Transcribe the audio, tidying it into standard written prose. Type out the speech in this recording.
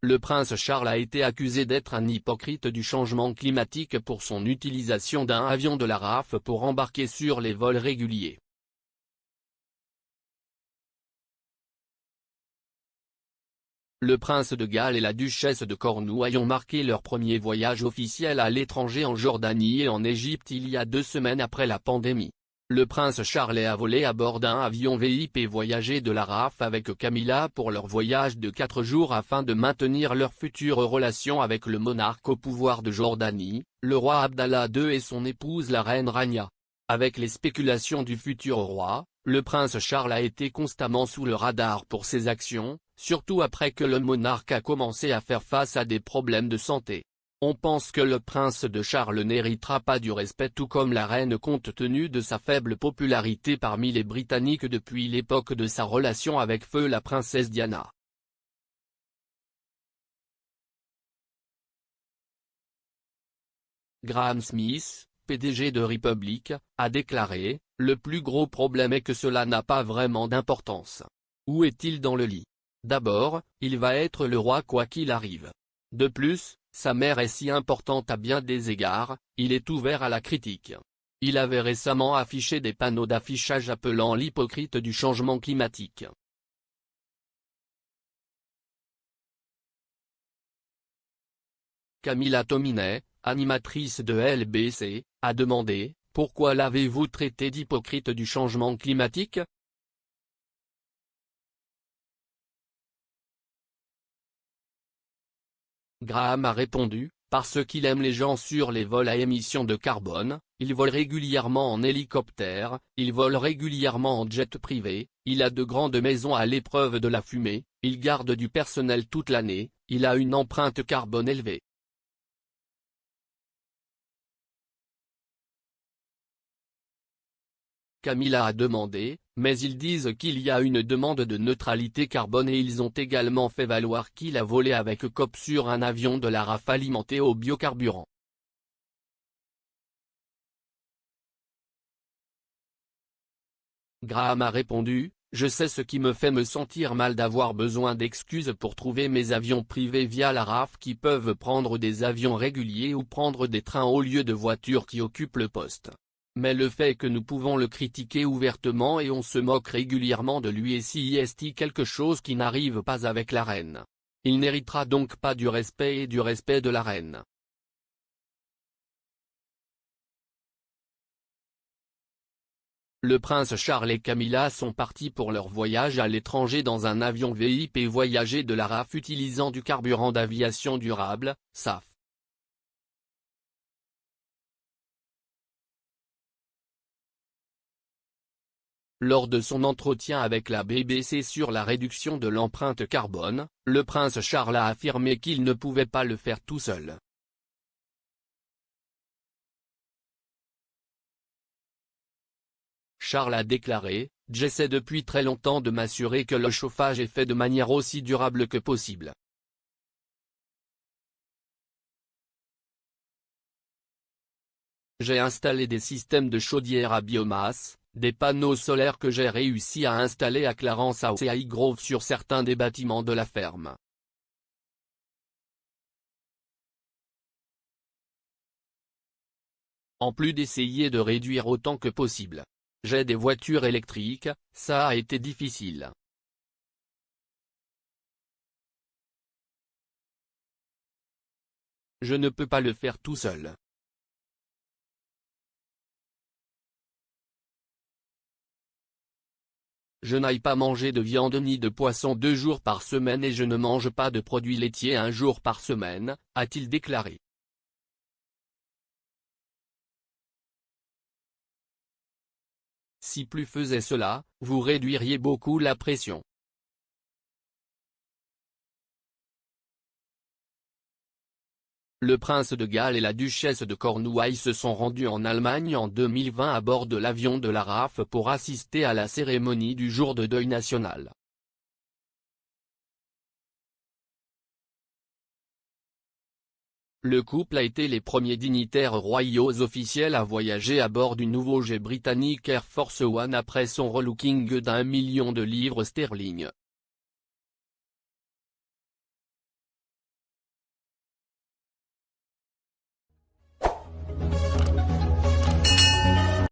Le prince Charles a été accusé d'être un hypocrite du changement climatique pour son utilisation d'un avion de la RAF pour embarquer sur les vols réguliers. Le prince de Galles et la duchesse de Cornouailles ont marqué leur premier voyage officiel à l'étranger en Jordanie et en Égypte il y a 2 semaines après la pandémie. Le prince Charles a volé à bord d'un avion VIP voyager de la RAF avec Camilla pour leur voyage de 4 jours afin de maintenir leur future relation avec le monarque au pouvoir de Jordanie, le roi Abdallah II et son épouse la reine Rania. Avec les spéculations du futur roi, le prince Charles a été constamment sous le radar pour ses actions, surtout après que le monarque a commencé à faire face à des problèmes de santé. On pense que le prince de Charles n'héritera pas du respect tout comme la reine compte tenu de sa faible popularité parmi les Britanniques depuis l'époque de sa relation avec feu la princesse Diana. Graham Smith, PDG de Republic, a déclaré « Le plus gros problème est que cela n'a pas vraiment d'importance. Où est-il dans le lit ? D'abord, il va être le roi quoi qu'il arrive. De plus, sa mère est si importante à bien des égards, il est ouvert à la critique. Il avait récemment affiché des panneaux d'affichage appelant l'hypocrite du changement climatique. » Camilla Tominey, animatrice de LBC, a demandé « Pourquoi l'avez-vous traité d'hypocrite du changement climatique ?» Graham a répondu « Parce qu'il aime les gens sur les vols à émissions de carbone, il vole régulièrement en hélicoptère, il vole régulièrement en jet privé, il a de grandes maisons à l'épreuve de la fumée, il garde du personnel toute l'année, il a une empreinte carbone élevée. » Camilla a demandé, mais ils disent qu'il y a une demande de neutralité carbone et ils ont également fait valoir qu'il a volé avec COP sur un avion de la RAF alimenté au biocarburant. Graham a répondu, « Je sais ce qui me fait me sentir mal d'avoir besoin d'excuses pour trouver mes avions privés via la RAF qui peuvent prendre des avions réguliers ou prendre des trains au lieu de voitures qui occupent le poste. Mais le fait est que nous pouvons le critiquer ouvertement et on se moque régulièrement de lui et si est quelque chose qui n'arrive pas avec la reine. Il n'héritera donc pas du respect et du respect de la reine. » Le prince Charles et Camilla sont partis pour leur voyage à l'étranger dans un avion VIP voyager de la RAF utilisant du carburant d'aviation durable, SAF. Lors de son entretien avec la BBC sur la réduction de l'empreinte carbone, le prince Charles a affirmé qu'il ne pouvait pas le faire tout seul. Charles a déclaré « J'essaie depuis très longtemps de m'assurer que le chauffage est fait de manière aussi durable que possible. J'ai installé des systèmes de chaudière à biomasse, des panneaux solaires que j'ai réussi à installer à Clarence House et à Highgrove sur certains des bâtiments de la ferme. En plus d'essayer de réduire autant que possible. J'ai des voitures électriques, ça a été difficile. Je ne peux pas le faire tout seul. Je n'aille pas manger de viande ni de poisson 2 jours par semaine et je ne mange pas de produits laitiers 1 jour par semaine, a-t-il déclaré. Si plus faisait cela, vous réduiriez beaucoup la pression. Le prince de Galles et la duchesse de Cornouailles se sont rendus en Allemagne en 2020 à bord de l'avion de la RAF pour assister à la cérémonie du jour de deuil national. Le couple a été les premiers dignitaires royaux officiels à voyager à bord du nouveau jet britannique Air Force One après son relooking d'1 million de livres sterling.